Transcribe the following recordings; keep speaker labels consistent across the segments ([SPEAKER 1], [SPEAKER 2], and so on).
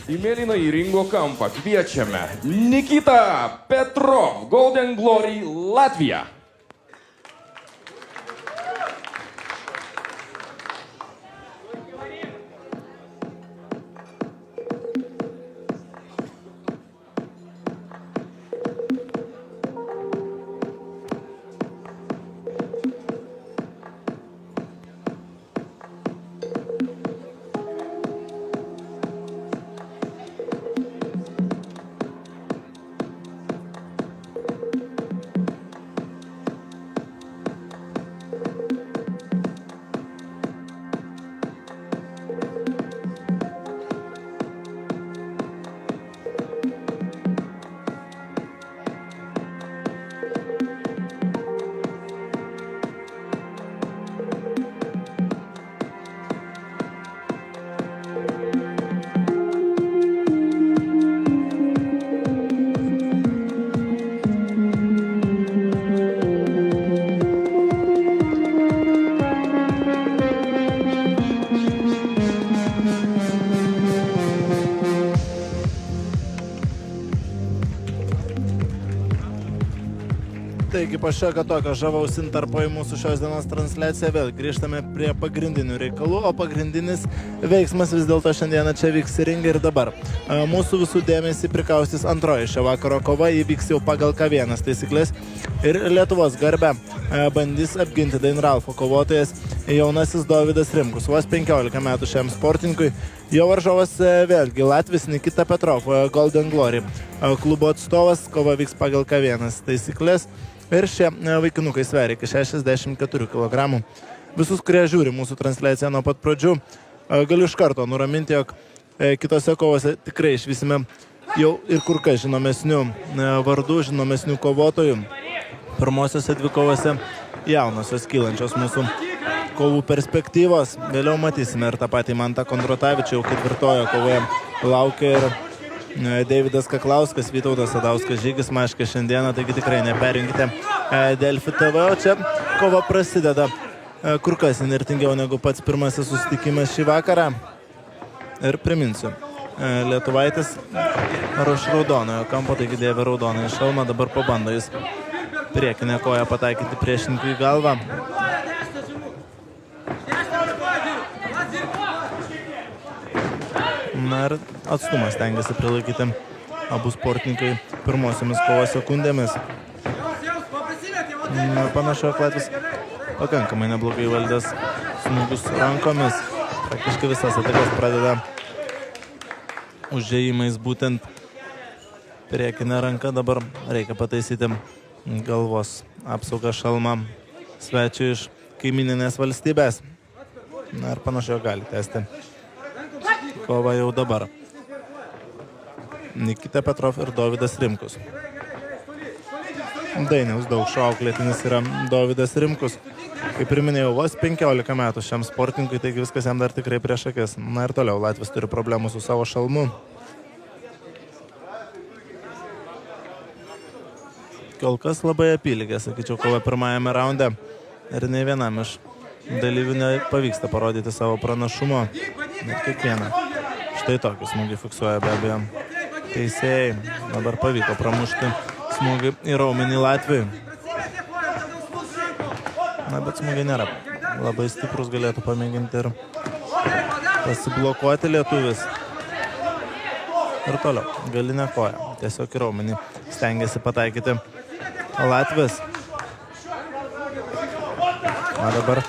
[SPEAKER 1] Į mėlyną į ringo kampą kviečiame Nikita Petrov, Golden Glory, Latvija.
[SPEAKER 2] Taigi po šiokio tokio žavaus intarpo į mūsų šios dienos transliaciją vėl grįžtame prie pagrindinių reikalų, o pagrindinis veiksmas vis dėlto šiandieną čia vyks ringe ir dabar. Mūsų visų dėmesį prikaustys antroji šio vakaro kova, jį vyks jau pagal K1 taisyklės ir Lietuvos garbę bandys apginti Dainralfo kovotojas jaunasis Dovydas Rimkus, vos 15 metų šiam sportininkui. Jo varžovas vėlgi Latvis Nikita Petrov, Golden Glory klubo atstovas, kova vyks pagal K1 taisyklės. Ir šie vaikinukai sveria iki 64 kg. Visus, kurie žiūri mūsų transliaciją nuo pat pradžių, galiu iš karto nuraminti, jog kitose kovose tikrai išvysime jau ir kur kas žinomesnių vardų, žinomesnių kovotojų. Pirmosiose dvi kovose jaunosios kylančios mūsų kovų perspektyvos. Vėliau matysime ir tą patį Mantą Kondratavičių, jau ketvirtojo kovoje laukia ir Deividas Kaklauskas, Vytautas Sadauskas, Žygis Maškas šiandieną, taigi tikrai neperinkite Delfi TV, o čia kova prasideda kur kas inertingiau negu pats pirmasis susitikimas šį vakarą. Ir priminsiu, lietuvaitis ruoš raudonojo kampo, taigi dėvi raudonojo šalmą, dabar pabando jis priekinę koją pataikyti priešininkui į galvą. Na ir atstumas tengiasi prilaikyti abu sportininkai pirmosiomis kovos sekundėmis. Panašu, kad Latvis pakankamai neblogai valdęs smūgius rankomis. Praktiškai visas atakas pradeda užėjimais būtent priekinę ranką. Dabar reikia pataisyti galvos apsaugą šalmą svečiui iš kaimyninės valstybės. Na ir panašu, gali tęsti kova jau dabar. Nikita Petrov ir Dovydas Rimkus. Dainiaus Daukšo auklėtinis yra Dovydas Rimkus. Kaip ir minėjau, vos 15 metų šiam sportininkui, taigi viskas jam dar tikrai prieš akis. Na ir toliau, Latvis turi problemų su savo šalmu. Kol kas labai apylygė, sakyčiau, kova pirmajame raunde. Ir nei vienam iš dalyvių nepavyksta parodyti savo pranašumo. Ir kiekvieną. Štai tokį smūgį fiksuoja be abejo teisėjai. Dabar pavyko pramušti smūgį į raumenį Latvijai. Na, bet smūgiai nėra labai stiprus, galėtų pamėginti ir pasiblokuoti lietuvis. Ir toliau, galinė koja, tiesiog į raumenį stengiasi pataikyti Latvis. O dabar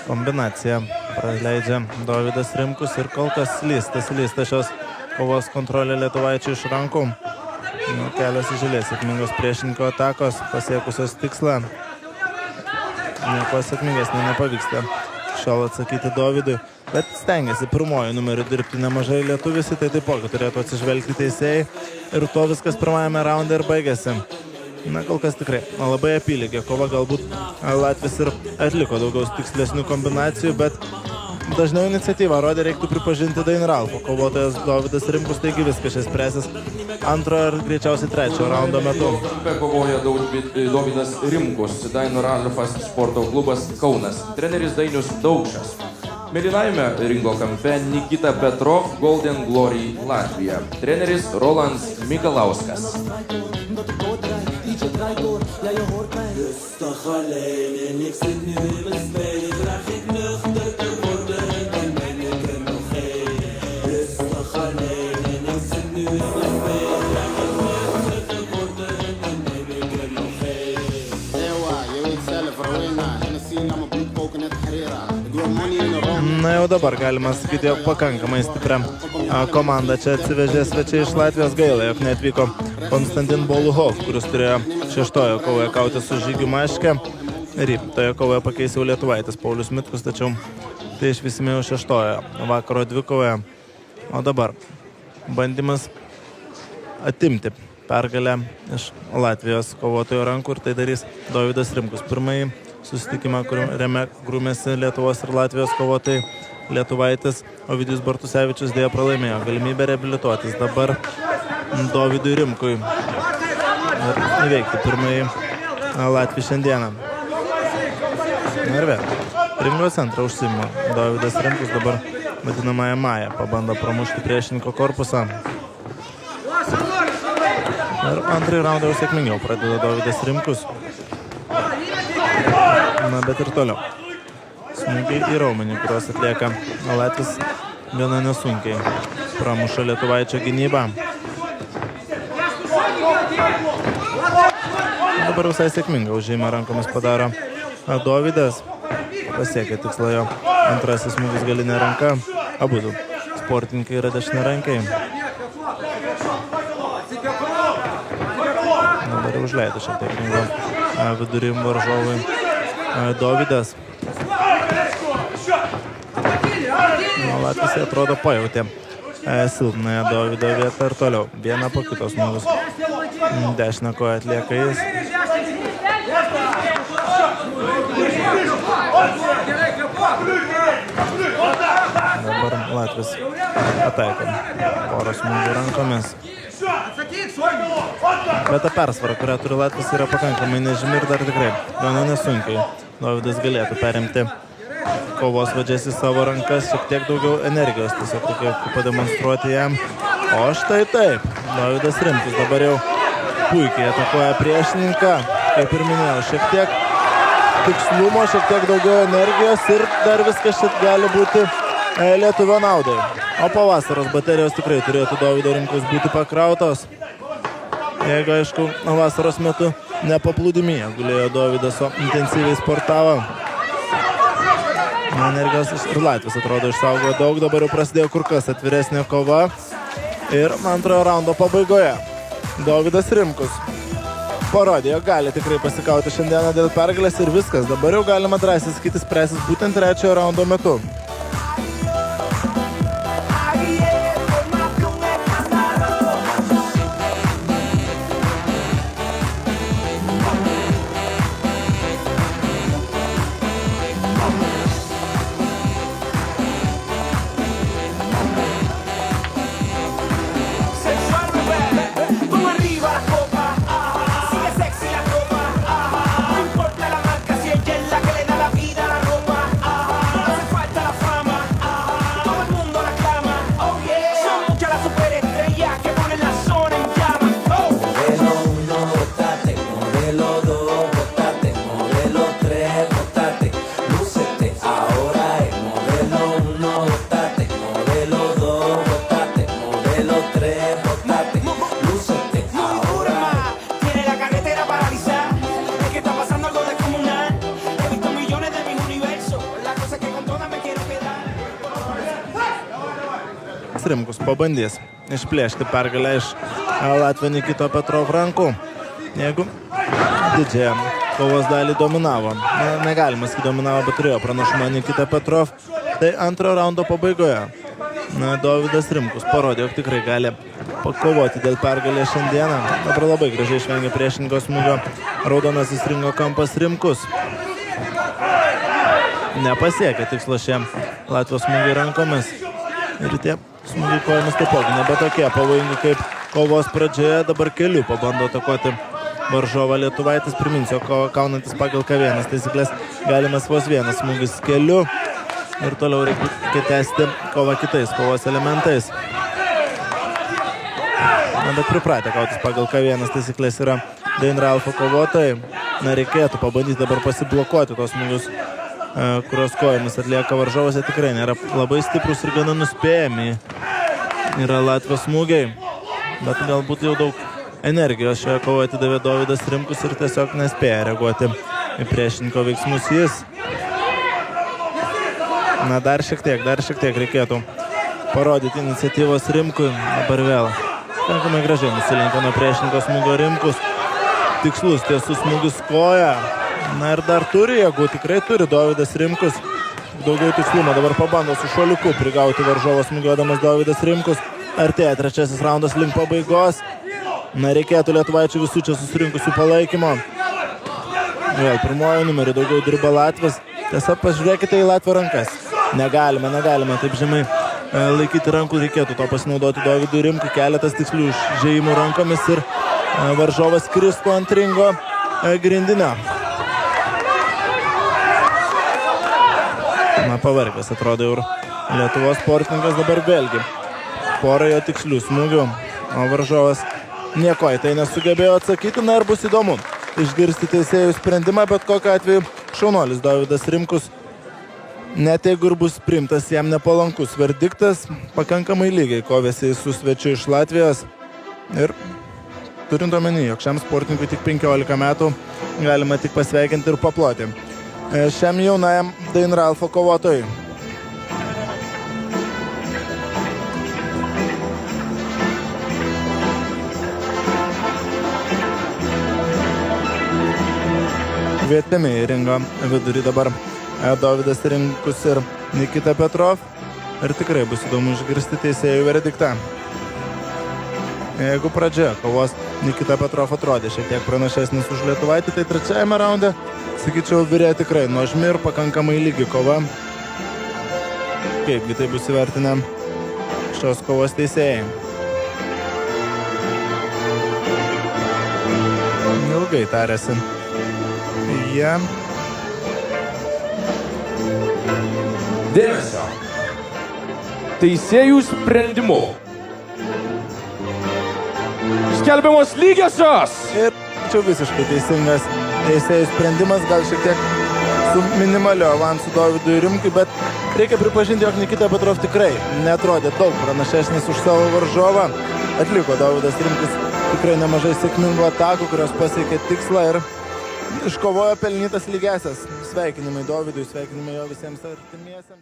[SPEAKER 2] kombinacija praleidžia Dovydas Rimkus ir kol kas slysta šios kovos kontrolė lietuvaičių iš rankų. Kelios iš eilės sėkmingos priešininko atakos pasiekusios tikslą. Nieko sėkmingesnė nepavyksta šiol atsakyti Dovydui, bet stengiasi pirmojo numeriu dirbti nemažai lietuvis, tai taipogi turėtų atsižvelgti teisėjai ir to viskas pirmajame raunde ir baigėsi. Na, kol kas tikrai labai apylygė kova, galbūt Latvis ir atliko daugiau tikslesnių kombinacijų, bet dažniau iniciatyvą rodė, reiktų pripažinti Dainralfo kovotojas Dovydas Rimkus, taigi viskas čia spręsis antrojo ir greičiausiai trečiojo raundo metu.
[SPEAKER 1] Kovoja Dovydas Rimkus, Dainralfas sporto klubas Kaunas, treneris Dainius Daukšas. Mėlynajame ringo kampe Nikita Petrov, Golden Glory, Latvija. Treneris Rolandas Mikalauskas.
[SPEAKER 2] Na jau dabar galima sakyti, jog pakankamai stiprią komandą čia atsivežė svečiai iš Latvijos. Gaila, jog neatvyko Konstantin Boluhov, kuris turėjo 6-ojo kovoje kauti su Žygiu Maške. Ir toje kovoje pakeis jau lietuvaitis Paulius Mitkus, tačiau tai išvysime jau 6-ojo vakaro dvikovoje. O dabar bandymas atimti pergalę iš Latvijos kovotojo rankų ir tai darys Dovydas Rimkus. Pirmąjį susitikimą, kuriame grūmėsi Lietuvos ir Latvijos kovotojai. Lietuvaitis Ovidijus Bartusevičius dėja pralaimėjo galimybę reabilituotis dabar Dovydui Rimkui ir įveikti pirmąjį Latvį šiandieną. Ir vėl ringo centrą užsiima Dovydas Rimkus, dabar vadinamąją Mają pabando pramušti priešininko korpusą. Ir antrąjį raundą jau sėkmingiau pradeda Dovydas Rimkus. Na, bet ir toliau. Smūgiai į raumenį, kuriuos atlieka Latvis gana nesunkiai. Pramuša lietuvaičio gynybą. Dabar visai sėkmingai užėjimą rankomis padaro Dovydas. Pasiekė tikslą jo antrasis smūgis galinė ranka. Abudu sportininkai yra dešiniarankiai. Dabar užleido šiek tiek ringo vidurim varžovui Dovydas. Latvis atrodo pajautė silpnąją Dovydo vietą ir toliau. Vieną po kitos smūgius. Dešinę koją atlieka jis. Dabar Latvis pataiko porą smūgių rankomis. Bet ta persvara, kurią turi Latvis, yra pakankamai nežymi ir dar tikrai gana nesunkiai. Dovydas galėtų perimti kovos vadžias į savo rankas, šiek tiek daugiau energijos, tiesiog reikia pademonstruoti jam. O štai taip, Dovydas Rimkus dabar jau puikiai atakuoja priešininką, kaip ir minėjau, šiek tiek tikslumo, šiek tiek daugiau energijos ir dar viskas šit gali būti lietuvio naudai. O po vasaros baterijos tikrai turėtų Dovydo Rimkus būti pakrautos. Jeigu, aišku, vasaros metu nepaplūdimyje gulėjo Dovydas, o intensyviai sportavo. Energijos ir Latvis atrodo išsaugojo daug, dabar jau prasidėjo kur kas atviresnė kova. Ir antrojo raundo pabaigoje Dovydas Rimkus parodė, jog gali tikrai pasikauti šiandieną dėl pergalės ir viskas. Dabar jau galima drąsiai sakyti spręsis būtent trečiojo raundo metu. Rimkus pabandys išplėšti pergalę iš Latvio Nikito Petrov rankų. Jeigu didžiąją kovos dalį dominavo, negalima sakyti dominavo, bet turėjo pranašumą Nikita Petrov, tai antrojo raundo pabaigoje Dovydas Rimkus parodė, jog tikrai gali pakovoti dėl pergalės šiandieną. Dabar labai gražiai išvengė priešininko smūgio raudonasis ringo kampas Rimkus. Nepasiekė tikslo šie Latvijos smūgiai rankomis. Ir tie smūgiai kojomis taipogi nebe tokie pavojingi kaip kovos pradžioje. Dabar keliu pabando atakuoti varžovą lietuvaitis. Priminsiu, kaunantis pagal K1 taisyklės galimas vos vienas smūgis keliu. Ir toliau reikia tęsti kovą kitais kovos elementais. Na, bet pripratę kautis pagal K1 taisyklės yra Dain Ralfo kovotojai. Na, reikėtų pabandyti dabar pasiblokuoti tos smūgius, kurios kojomis atlieka varžovas. Tikrai nėra labai stiprus ir gana nuspėjami. Yra Latvijos smūgiai, bet galbūt jau daug energijos šioje kovoje atidavė Dovydas Rimkus ir tiesiog nespėja reaguoti į priešininko veiksmus jis. Na, dar šiek tiek reikėtų parodyti iniciatyvos Rimkui. Dabar vėl pakankamai gražiai nusilenkia nuo priešininko smūgio Rimkus. Tikslus tiesus smūgis koja. Na ir dar turi jėgų, tikrai turi Dovydas Rimkus. Daugiau tikslumo dabar pabando su šuoliuku prigauti varžovą smūgiuodamas Dovydas Rimkus. Artėja trečiasis raundas link pabaigos. Na, reikėtų lietuvaičių visų čia susirinkusių palaikymo. Vėl pirmojo numerį daugiau dirba Latvis. Tiesa, pažiūrėkite į Latvio rankas. Negalime taip žemai laikyti rankų, reikėtų to pasinaudoti Dovydui Rimkui. Keletas tikslių žaidimų rankomis ir varžovas kristų ant ringo grindinio. Na, pavargęs atrodo ir Lietuvos sportininkas dabar vėlgi. Porą jo tikslių smūgių, o varžovas nieko į tai nesugebėjo atsakyti. Na ir bus įdomu išgirsti teisėjų sprendimą, bet kokiu atveju šaunuolis Dovydas Rimkus, net jeigu ir bus priimtas jam nepalankus verdiktas, pakankamai lygiai kovėsi su svečiu iš Latvijos. Ir turint omeny, jog šiam sportininkui tik 15 metų, galima tik pasveikinti ir paploti šiam jaunajam Dain Ralfo kovotojui. Kviečiami į ringo vidurį dabar Dovydas Rimkus ir Nikita Petrov. Ir tikrai bus įdomu išgirsti teisėjų verdiktą. Jeigu pradžioje kovos Nikita Petrov atrodė šiek tiek pranašesnis už lietuvaitį, tai trečiajame raunde, sakyčiau, virė tikrai nuožmi ir pakankamai lygi kova. Kaipgi tai bus įvertinę šios kovos teisėjai. Ilgai tarėsi.
[SPEAKER 1] Dėmesio. Teisėjų sprendimu. Skelbiamos lygiosios.
[SPEAKER 2] Ir čia visiškai teisingas teisėjų sprendimas, gal šiek tiek su minimaliu avansu Dovydui Rimkui, bet reikia pripažinti, jog Nikita Petrov tikrai netrodė daug pranašesnis už savo varžovą. Atliko Dovydas Rimkus tikrai nemažai sėkmingų atakų, kurios pasiekė tikslą ir iškovojo pelnytas lygiąsias. Sveikinimai Dovydui, sveikinimai jo visiems artimiesiems.